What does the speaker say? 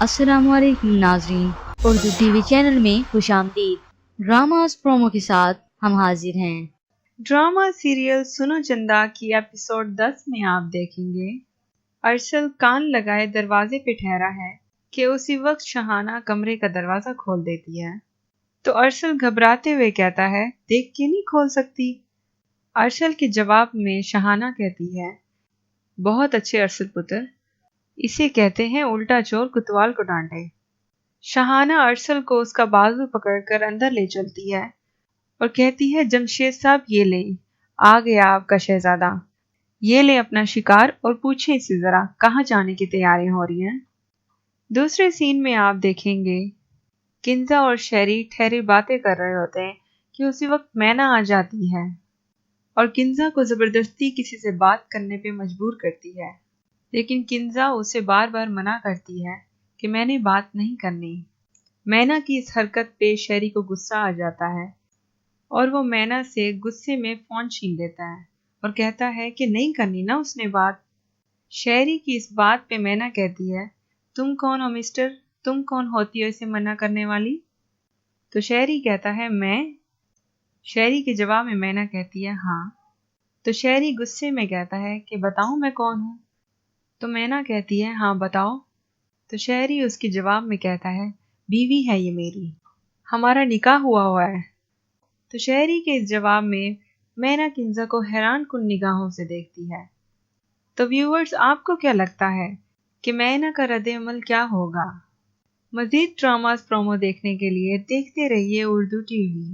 السلام علیکم ناظرین، اردو ٹی وی چینل میں خوش آمدید۔ ڈراماز پرومو کے ساتھ ہم حاضر ہیں۔ ڈرامہ سیریل سنو چندا کی ایپیسوڈ 10 میں آپ دیکھیں گے ارسل کان لگائے دروازے پہ ٹھہرا ہے کہ اسی وقت شہانہ کمرے کا دروازہ کھول دیتی ہے تو ارسل گھبراتے ہوئے کہتا ہے دیکھ کے نہیں کھول سکتی۔ ارسل کے جواب میں شہانہ کہتی ہے بہت اچھے ارسل پتر، اسے کہتے ہیں الٹا چور کتوال کو ڈانٹے۔ شہانہ ارسل کو اس کا بازو پکڑ کر اندر لے چلتی ہے اور کہتی ہے جمشید صاحب یہ لیں، آ گیا آپ کا شہزادہ، یہ لیں اپنا شکار اور پوچھیں اس سے ذرا کہاں جانے کی تیاریاں ہو رہی ہیں۔ دوسرے سین میں آپ دیکھیں گے کنزا اور شیری ٹھہرے باتیں کر رہے ہوتے ہیں کہ اسی وقت مینا آ جاتی ہے اور کنزا کو زبردستی کسی سے بات کرنے پہ مجبور کرتی ہے، لیکن کنزا اسے بار بار منع کرتی ہے کہ میں نے بات نہیں کرنی۔ مینا کی اس حرکت پہ شیری کو غصہ آ جاتا ہے اور وہ مینا سے غصے میں فون چھین لیتا ہے اور کہتا ہے کہ نہیں کرنی نا اس نے بات۔ شیری کی اس بات پہ مینا کہتی ہے تم کون ہو مسٹر، تم کون ہوتی ہو اسے منع کرنے والی؟ تو شیری کہتا ہے میں۔ شیری کے جواب میں مینا کہتی ہے ہاں۔ تو شیری غصے میں کہتا ہے کہ بتاؤں میں کون ہوں؟ تو مینا کہتی ہے ہاں بتاؤ۔ تو شیری اس کے جواب میں کہتا ہے بیوی ہے یہ میری، ہمارا نکاح ہوا ہے۔ تو شیری کے اس جواب میں مینا کنزا کو حیران کن نگاہوں سے دیکھتی ہے۔ تو ویورز آپ کو کیا لگتا ہے کہ مینا کا رد عمل کیا ہوگا؟ مزید ڈراماز پرومو دیکھنے کے لیے دیکھتے رہیے اردو ٹی وی۔